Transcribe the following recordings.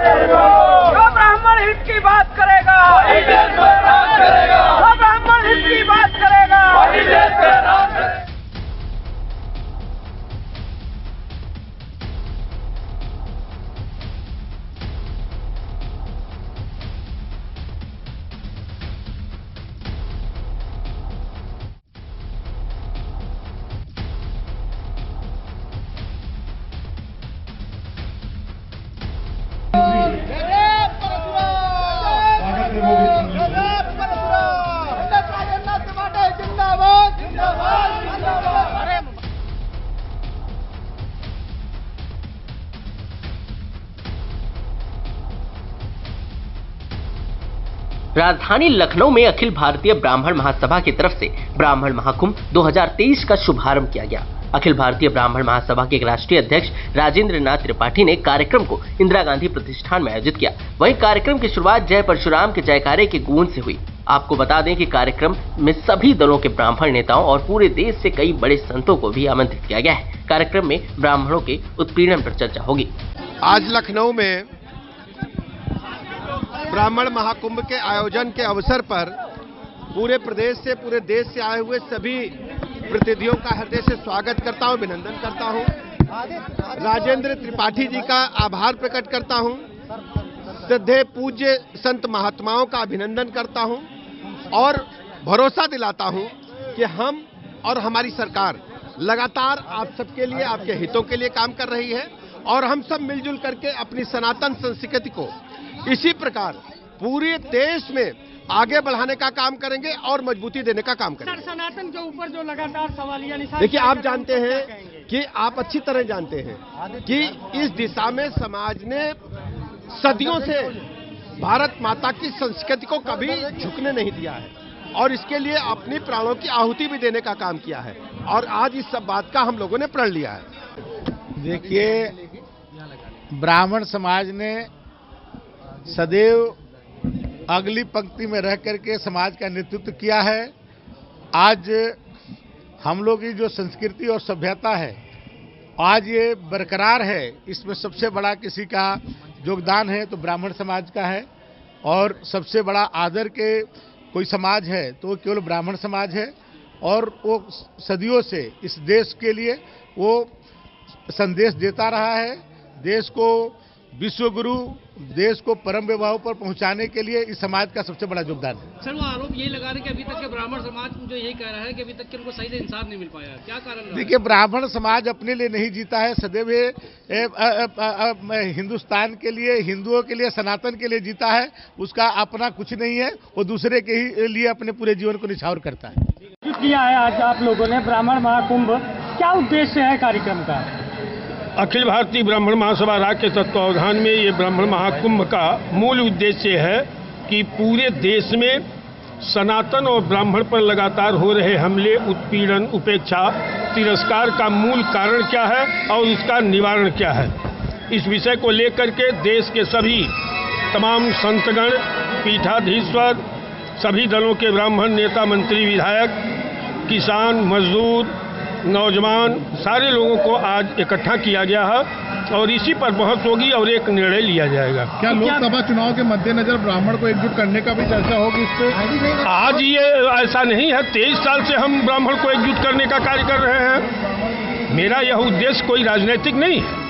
जो ब्राह्मण हित की बात करेगा, जो ब्राह्मण हित की बात करेगा, राजधानी लखनऊ में अखिल भारतीय ब्राह्मण महासभा की तरफ से ब्राह्मण महाकुंभ 2023 का शुभारंभ किया गया। अखिल भारतीय ब्राह्मण महासभा के राष्ट्रीय अध्यक्ष राजेंद्र नाथ त्रिपाठी ने कार्यक्रम को इंदिरा गांधी प्रतिष्ठान में आयोजित किया। वहीं कार्यक्रम की शुरुआत जय परशुराम के जयकारे की गूंज से हुई। आपको बता दें कि कार्यक्रम में सभी दलों के ब्राह्मण नेताओं और पूरे देश से कई बड़े संतों को भी आमंत्रित किया गया है। कार्यक्रम में ब्राह्मणों के उत्पीड़न पर चर्चा होगी। आज लखनऊ में ब्राह्मण महाकुंभ के आयोजन के अवसर पर पूरे प्रदेश से, पूरे देश से आए हुए सभी प्रतिनिधियों का हृदय से स्वागत करता हूं, अभिनंदन करता हूं। राजेंद्र त्रिपाठी जी का आभार प्रकट करता हूं। श्रद्धेय पूज्य संत महात्माओं का अभिनंदन करता हूं और भरोसा दिलाता हूं कि हम और हमारी सरकार लगातार आप सबके लिए, आपके हितों के लिए काम कर रही है और हम सब मिलजुल करके अपनी सनातन संस्कृति को इसी प्रकार पूरे देश में आगे बढ़ाने का काम करेंगे और मजबूती देने का काम करेंगे। सनातन के ऊपर जो लगातार सवालिया निशान, देखिए, आप जानते हैं कि आप अच्छी तरह जानते हैं कि इस दिशा में समाज ने सदियों से भारत माता की संस्कृति को कभी झुकने नहीं दिया है और इसके लिए अपनी प्राणों की आहुति भी देने का काम किया है और आज इस सब बात का हम लोगों ने प्रण लिया है। देखिए, ब्राह्मण समाज ने सदैव अगली पंक्ति में रह करके समाज का नेतृत्व किया है। आज हम लोग की जो संस्कृति और सभ्यता है आज ये बरकरार है। इसमें सबसे बड़ा किसी का योगदान है तो ब्राह्मण समाज का है और सबसे बड़ा आदर के कोई समाज है तो वो केवल ब्राह्मण समाज है और वो सदियों से इस देश के लिए वो संदेश देता रहा है। देश को विश्व गुरु, देश को परम विवाहों पर पहुंचाने के लिए इस समाज का सबसे बड़ा योगदान है। सर, वो आरोप ये लगा रहे हैं कि अभी तक के ब्राह्मण समाज जो यही कह रहा है कि अभी तक के उनको सही से इंसाफ नहीं मिल पाया, क्या कारण? देखिए, ब्राह्मण समाज अपने लिए नहीं जीता है, सदैव हिंदुस्तान के लिए, हिंदुओं के लिए, सनातन के लिए जीता है। उसका अपना कुछ नहीं है, वो दूसरे के ही लिए अपने पूरे जीवन को निछावर करता है। किया है आज आप लोगों ने ब्राह्मण महाकुंभ, क्या उद्देश्य है कार्यक्रम का? अखिल भारतीय ब्राह्मण महासभा राज्य के तत्वावधान में ये ब्राह्मण महाकुंभ का मूल उद्देश्य है कि पूरे देश में सनातन और ब्राह्मण पर लगातार हो रहे हमले, उत्पीड़न, उपेक्षा, तिरस्कार का मूल कारण क्या है और इसका निवारण क्या है, इस विषय को लेकर के देश के सभी तमाम संतगण, पीठाधीश्वर, सभी दलों के ब्राह्मण नेता, मंत्री, विधायक, किसान, मजदूर, नौजवान, सारे लोगों को आज इकट्ठा किया गया है और इसी पर बहस होगी और एक निर्णय लिया जाएगा। क्या लोकसभा चुनाव के मद्देनजर ब्राह्मण को एकजुट करने का भी चर्चा होगी इस पे? आज ये ऐसा नहीं है, 23 साल से हम ब्राह्मण को एकजुट करने का कार्य कर रहे हैं। मेरा यह उद्देश्य कोई राजनीतिक नहीं है।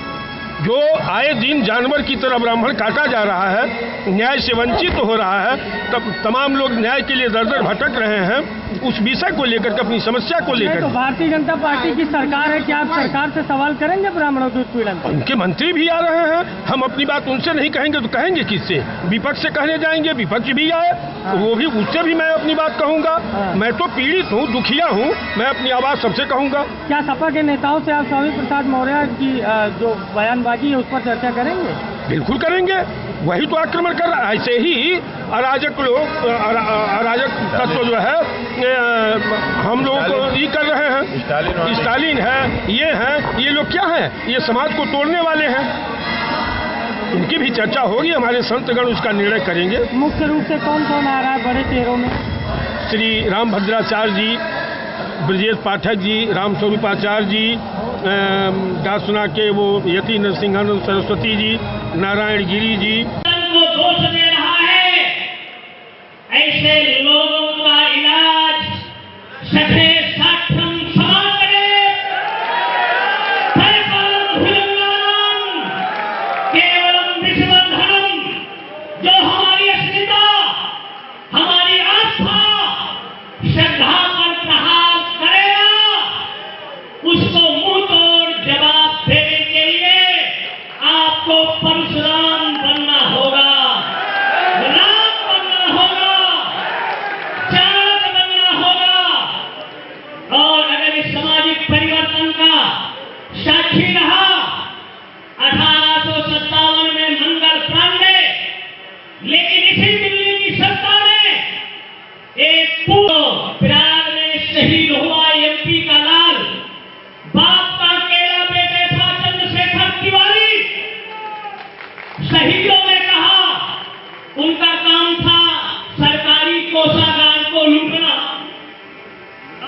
जो आए दिन जानवर की तरह ब्राह्मण काटा जा रहा है, न्याय से वंचित हो रहा है, तब तमाम लोग न्याय के लिए दर दर भटक रहे हैं, उस विषय को लेकर के, अपनी समस्या को लेकर। तो भारतीय जनता पार्टी की सरकार है, क्या आप सरकार से सवाल करेंगे ब्राह्मणों के उत्पीड़न? उनके मंत्री भी आ रहे हैं, हम अपनी बात उनसे नहीं कहेंगे तो कहेंगे किससे? विपक्ष से कहने जाएंगे, विपक्ष भी आए तो वो भी, उससे भी मैं अपनी बात कहूँगा। मैं तो पीड़ित हूँ, दुखिया हूँ, मैं अपनी आवाज़ सबसे कहूँगा। क्या सपा के नेताओं से आप स्वामी प्रसाद मौर्य की जो बयानबाजी है उस पर चर्चा करेंगे? बिल्कुल करेंगे, वही तो आक्रमण कर रहा है। ऐसे ही अराजक लोग, अराजक तत्व जो है हम लोगों को ये कर रहे हैं। स्टालिन है, ये लोग क्या हैं? ये समाज को तोड़ने वाले हैं। उनकी भी चर्चा होगी, हमारे संतगण उसका निर्णय करेंगे। मुख्य रूप से कौन कौन आ रहा है बड़े चेहरों में? श्री राम भद्राचार्य जी, ब्रजेश पाठक जी, राम स्वरूपाचार्य जी, डासना के वो यति नरसिंहानंद सरस्वती जी, नारायण गिरी जी को दोष दे रहा है। ऐसे लोगों का इलाज सठे साठम समा करे, केवलम विश्वधर्म, जो हमारी अस्मिता, हमारी आस्था, श्रद्धा पर प्रहार करेगा, उसको मुंह तोड़ जवाब देने के लिए आपको परशुराम बनना होगा, राम बनना होगा, चाणक्य बनना होगा। और अगर इस सामाजिक परिवर्तन का साक्षी रहा 1857 में मंगल पांडे, लेकिन इसी दिल्ली की सत्ता ने एक प्रयाग में शहीद हुआ एमपी का लाल, बाप का अकेला बेटे था चंद्रशेखर तिवारी। शहीदों ने कहा उनका काम था सरकारी कोषागार को लूटना,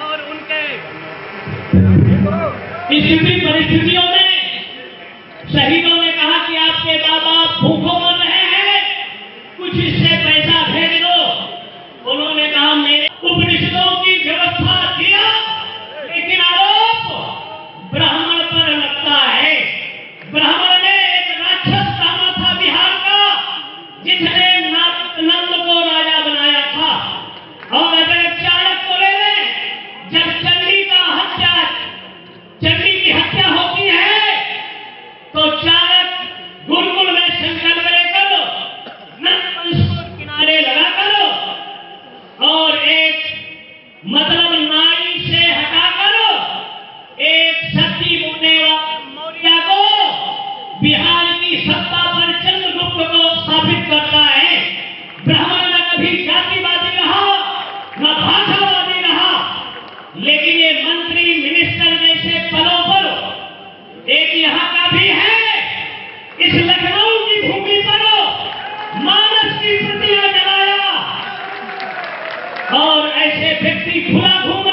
और उनके स्थिति परिस्थितियों में शहीदों ने कहा कि आपके बाबा भूखों मर रहे हैं, कुछ इससे पैसा भेज दो। उन्होंने कहा मेरे उपनिषदों की व्यवस्था दिया, लेकिन आरोप ब्राह्मण पर लगता है। ब्राह्मण ने एक राक्षस कामा था बिहार का, जिसने नंद को राजा बनाया था। और अगर चाणक्य को ले लें, जब चंडी की हत्या होती है तो चाणक्य गुरुकुल में संकल्प लेकर नंद को किनारे लगाकर और एक मतलब नाई से हटाकर एक सती बोने वाला मौर्य को बिहार की सत्ता पर चंद्रगुप्त को स्थापित करता है। ब्राह्मण न कभी जातिवादी रहा, न भाषावादी रहा, लेकिन ये मंत्री मिनिस्टर जैसे पदों पर एक यहाँ का भी है। इस लखनऊ की भूमि पर मानस की प्रतिमा जलाया और ऐसे व्यक्ति खुला घूम